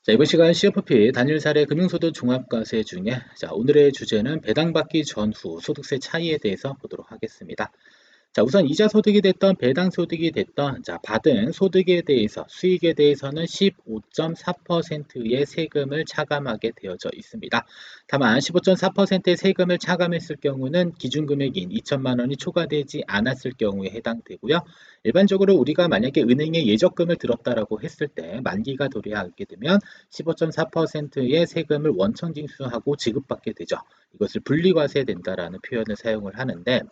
자, 이번 시간 CFP 단일 사례 금융소득 종합과세 중에 오늘의 주제는 배당받기 전후 소득세 차이에 대해서 보도록 하겠습니다. 자, 우선 이자 소득이 됐던 배당 소득이 됐던 받은 소득에 대해서 수익에 대해서는 15.4%의 세금을 차감하게 되어져 있습니다. 다만 15.4%의 세금을 차감했을 경우는 기준금액인 2천만 원이 초과되지 않았을 경우에 해당되고요. 일반적으로 우리가 만약에 은행에 예적금을 들었다라고 했을 때 만기가 도래하게 되면 15.4%의 세금을 원천징수하고 지급받게 되죠. 이것을 분리과세된다라는 표현을 사용을 하는데,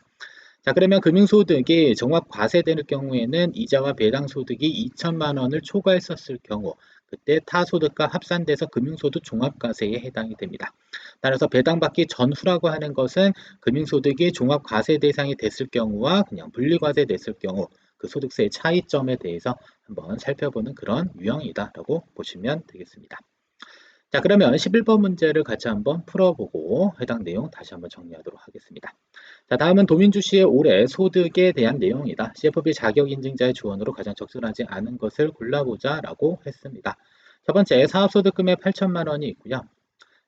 자, 그러면 금융소득이 종합과세되는 경우에는 이자와 배당소득이 2천만 원을 초과했었을 경우 그때 타소득과 합산돼서 금융소득 종합과세에 해당이 됩니다. 따라서 배당받기 전후라고 하는 것은 금융소득이 종합과세 대상이 됐을 경우와 그냥 분리과세 됐을 경우 그 소득세의 차이점에 대해서 한번 살펴보는 그런 유형이다라고 보시면 되겠습니다. 자, 그러면 11번 문제를 같이 한번 풀어보고 해당 내용 다시 한번 정리하도록 하겠습니다. 자, 다음은 도민주 씨의 올해 소득에 대한 내용이다. CFP 자격인증자의 조언으로 가장 적절하지 않은 것을 골라보자 라고 했습니다. 첫 번째, 사업소득 금액 8천만 원이 있고요.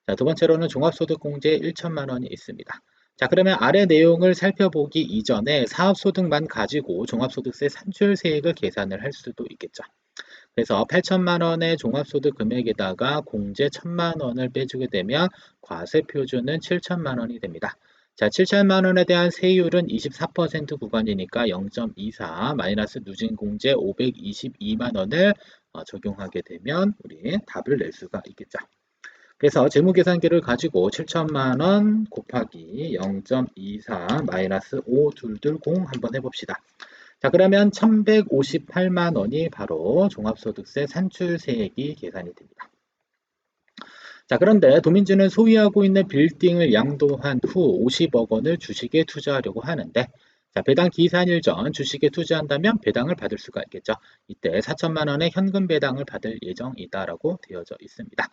자, 두 번째로는 종합소득공제 1천만 원이 있습니다. 자, 그러면 아래 내용을 살펴보기 이전에 사업소득만 가지고 종합소득세 산출세액을 계산을 할 수도 있겠죠. 그래서 8천만 원의 종합소득 금액에다가 공제 1천만 원을 빼주게 되면 과세 표준은 7천만 원이 됩니다. 자, 7천만 원에 대한 세율은 24% 구간이니까 0.24 마이너스 누진공제 522만 원을 적용하게 되면 우리 답을 낼 수가 있겠죠. 그래서 재무계산기를 가지고 7천만 원 곱하기 0.24 마이너스 5220 한번 해봅시다. 자, 그러면 1158만 원이 바로 종합소득세 산출세액이 계산이 됩니다. 자, 그런데 도민주는 소유하고 있는 빌딩을 양도한 후 50억 원을 주식에 투자하려고 하는데, 자, 배당 기산일 전 주식에 투자한다면 배당을 받을 수가 있겠죠. 이때 4천만 원의 현금 배당을 받을 예정이다라고 되어져 있습니다.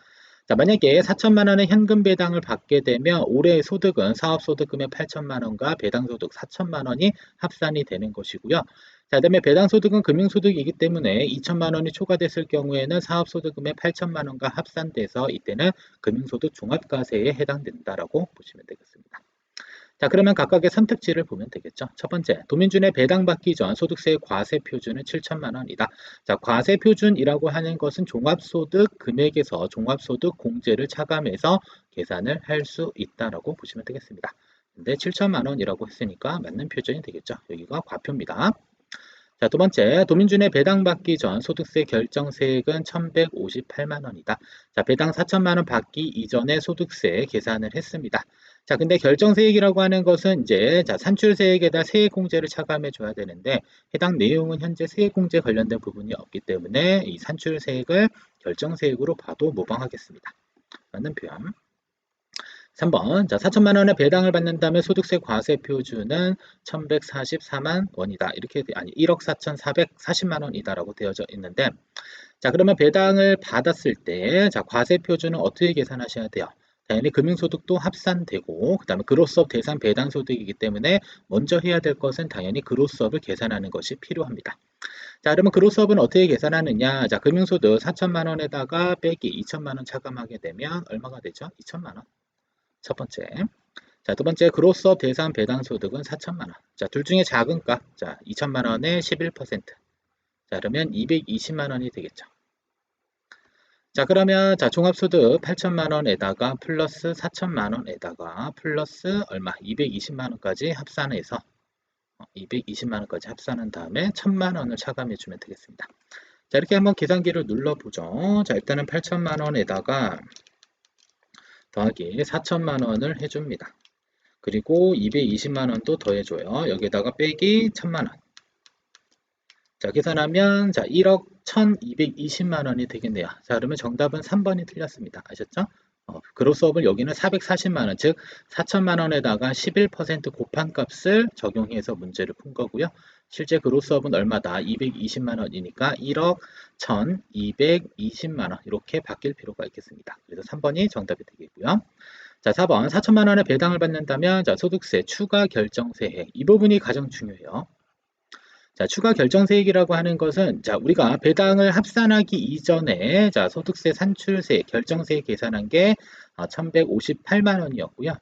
자, 만약에 4천만 원의 현금 배당을 받게 되면 올해 소득은 사업소득금의 8천만 원과 배당소득 4천만 원이 합산이 되는 것이고요. 자, 그다음에 배당소득은 금융소득이기 때문에 2천만 원이 초과됐을 경우에는 사업소득금의 8천만 원과 합산돼서 이때는 금융소득 종합과세에 해당된다라고 보시면 되겠습니다. 자, 그러면 각각의 선택지를 보면 되겠죠. 첫 번째, 도민준의 배당받기 전 소득세 과세 표준은 7천만 원이다. 자, 과세 표준이라고 하는 것은 종합소득 금액에서 종합소득 공제를 차감해서 계산을 할 수 있다라고 보시면 되겠습니다. 근데 7천만 원이라고 했으니까 맞는 표준이 되겠죠. 여기가 과표입니다. 자, 두 번째, 도민준의 배당받기 전 소득세 결정세액은 1,158만 원이다. 자, 배당 4천만 원 받기 이전에 소득세 계산을 했습니다. 자, 근데 결정세액이라고 하는 것은 이제 산출세액에다 세액공제를 차감해 줘야 되는데 해당 내용은 현재 세액공제 관련된 부분이 없기 때문에 이 산출세액을 결정세액으로 봐도 무방하겠습니다. 맞는 표현. 3번, 자, 4천만 원의 배당을 받는다면 소득세 과세 표준은 1,144만 원이다. 이렇게, 아니, 1억 4,440만 원이다라고 되어져 있는데, 자, 그러면 배당을 받았을 때, 자, 과세 표준은 어떻게 계산하셔야 돼요? 당연히 금융소득도 합산되고, 그 다음에 그로스업 대상 배당소득이기 때문에 먼저 해야 될 것은 당연히 그로스업을 계산하는 것이 필요합니다. 자, 그러면 그로스업은 어떻게 계산하느냐? 자, 금융소득 4천만 원에다가 빼기 2천만 원 차감하게 되면 얼마가 되죠? 2천만 원. 첫 번째. 자, 두 번째, 그로스업 대상 배당 소득은 4천만 원. 자, 둘 중에 작은 값. 자, 2천만 원의 11%. 자, 그러면 220만 원이 되겠죠. 자, 그러면 자, 종합소득 8천만 원에다가 플러스 4천만 원에다가 플러스 얼마? 220만 원까지 합산해서 220만 원까지 합산한 다음에 1천만 원을 차감해 주면 되겠습니다. 자, 이렇게 한번 계산기를 눌러보죠. 자, 일단은 8천만 원에다가 더하기 4천만 원을 해줍니다. 그리고 220만 원도 더해줘요. 여기다가 빼기 1000만 원. 자, 계산하면 자 1억 1220만 원이 되겠네요. 자, 그러면 정답은 3번이 틀렸습니다. 아셨죠? 그로스업을 여기는 440만 원, 즉 4천만 원에다가 11% 곱한 값을 적용해서 문제를 푼 거고요. 실제 그로스업은 얼마다? 220만 원이니까 1억 1220만 원 이렇게 바뀔 필요가 있겠습니다. 그래서 3번이 정답이 되겠고요. 자, 4번 4천만 원의 배당을 받는다면 자, 소득세 추가 결정세액 이 부분이 가장 중요해요. 자, 추가 결정세액이라고 하는 것은 자, 우리가 배당을 합산하기 이전에 자, 소득세, 산출세, 결정세 계산한 게 1,158만 원이었고요.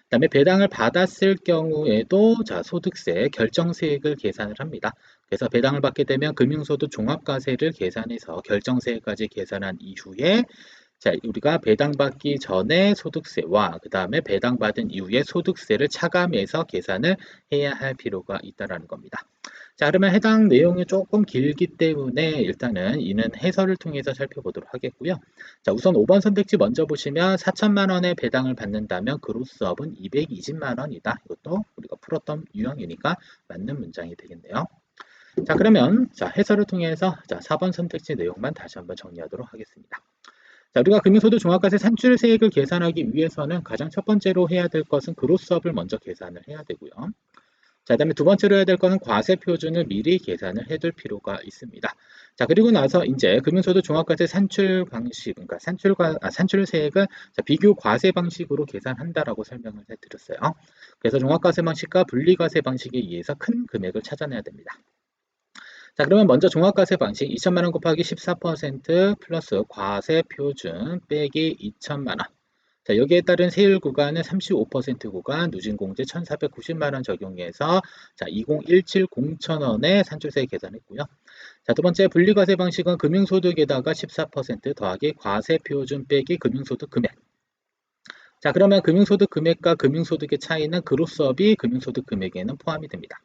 그다음에 배당을 받았을 경우에도 자, 소득세, 결정세액을 계산을 합니다. 그래서 배당을 받게 되면 금융소득 종합과세를 계산해서 결정세액까지 계산한 이후에 자, 우리가 배당받기 전에 소득세와 그 다음에 배당받은 이후에 소득세를 차감해서 계산을 해야 할 필요가 있다는 겁니다. 자, 그러면 해당 내용이 조금 길기 때문에 일단은 이는 해설을 통해서 살펴보도록 하겠고요. 자, 우선 5번 선택지 먼저 보시면 4천만 원의 배당을 받는다면 그로스업은 220만 원이다. 이것도 우리가 풀었던 유형이니까 맞는 문장이 되겠네요. 자, 그러면 자, 해설을 통해서 자, 4번 선택지 내용만 다시 한번 정리하도록 하겠습니다. 자, 우리가 금융소득 종합과세 산출세액을 계산하기 위해서는 가장 첫 번째로 해야 될 것은 그로스업을 먼저 계산을 해야 되고요. 자, 그다음에 두 번째로 해야 될 것은 과세 표준을 미리 계산을 해둘 필요가 있습니다. 자, 그리고 나서 이제 금융소득 종합과세 산출 방식, 그러니까 산출세액을 비교 과세 방식으로 계산한다라고 설명을 해드렸어요. 그래서 종합과세 방식과 분리과세 방식에 의해서 큰 금액을 찾아내야 됩니다. 자, 그러면 먼저 종합과세 방식 2천만 원 곱하기 14% 플러스 과세 표준 빼기 2천만 원. 자, 여기에 따른 세율 구간은 35% 구간, 누진공제 1,490만 원 적용해서 자, 2017 공천원의 산출세 계산했고요. 자, 두 번째 분리과세 방식은 금융소득에다가 14% 더하기 과세 표준 빼기 금융소득 금액. 자, 그러면 금융소득 금액과 금융소득의 차이는 그로스업이 금융소득 금액에는 포함이 됩니다.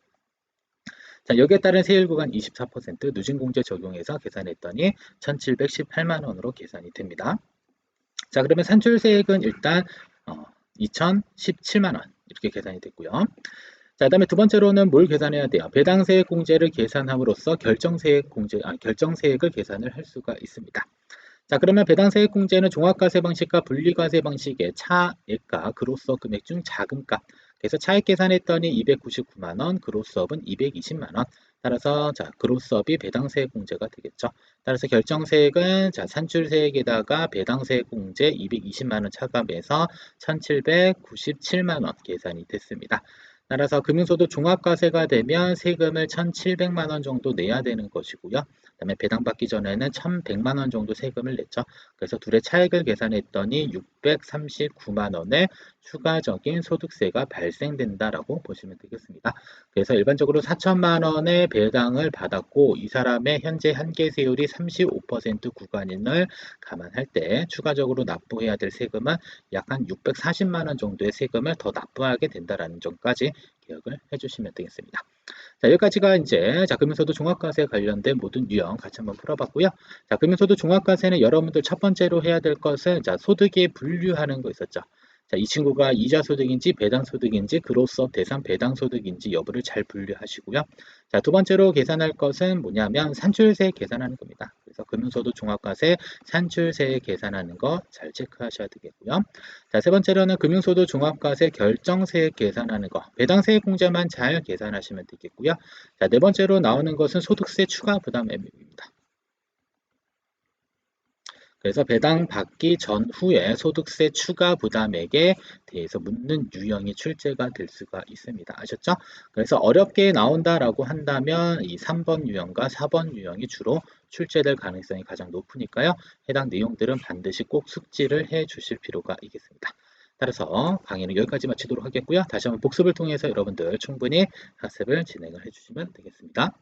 자, 여기에 따른 세율 구간 24% 누진공제 적용해서 계산했더니 1,718만 원으로 계산이 됩니다. 자, 그러면 산출세액은 일단 2,017만 원 이렇게 계산이 됐고요. 자, 그다음에 두 번째로는 뭘 계산해야 돼요? 배당세액 공제를 계산함으로써 결정세액을 계산을 할 수가 있습니다. 자, 그러면 배당세액 공제는 종합과세 방식과 분리과세 방식의 차액과 그로스업 금액 중 작은 값. 그래서 차액 계산했더니 299만 원, 그로스업은 220만 원. 따라서 자, 그로스업이 배당세액 공제가 되겠죠. 따라서 결정세액은 자, 산출세액에다가 배당세액 공제 220만 원 차감해서 1,797만 원 계산이 됐습니다. 따라서 금융소득 종합과세가 되면 세금을 1,700만 원 정도 내야 되는 것이고요. 그다음에 배당받기 전에는 1,100만 원 정도 세금을 냈죠. 그래서 둘의 차액을 계산했더니 639만 원의 추가적인 소득세가 발생된다라고 보시면 되겠습니다. 그래서 일반적으로 4천만 원의 배당을 받았고 이 사람의 현재 한계세율이 35% 구간인을 감안할 때 추가적으로 납부해야 될 세금은 약 한 640만 원 정도의 세금을 더 납부하게 된다는 점까지 기억을 해주시면 되겠습니다. 자, 여기까지가 이제 금융소득 종합과세 관련된 모든 유형 같이 한번 풀어봤고요. 자, 금융소득 종합과세는 여러분들 첫 번째로 해야 될 것은 자, 소득에 분류하는 거 있었죠. 자, 이 친구가 이자 소득인지 배당 소득인지 그로스업 대상 배당 소득인지 여부를 잘 분류하시고요. 자, 두 번째로 계산할 것은 뭐냐면 산출세 계산하는 겁니다. 그래서 금융소득 종합과세 산출세 계산하는 거 잘 체크하셔야 되겠고요. 자, 세 번째로는 금융소득 종합과세 결정세액 계산하는 거, 배당세액 공제만 잘 계산하시면 되겠고요. 자, 네 번째로 나오는 것은 소득세 추가 부담액입니다. 그래서 배당 받기 전후에 소득세 추가 부담액에 대해서 묻는 유형이 출제가 될 수가 있습니다. 아셨죠? 그래서 어렵게 나온다라고 한다면 이 3번 유형과 4번 유형이 주로 출제될 가능성이 가장 높으니까요. 해당 내용들은 반드시 꼭 숙지를 해 주실 필요가 있겠습니다. 따라서 강의는 여기까지 마치도록 하겠고요. 다시 한번 복습을 통해서 여러분들 충분히 학습을 진행을 해주시면 되겠습니다.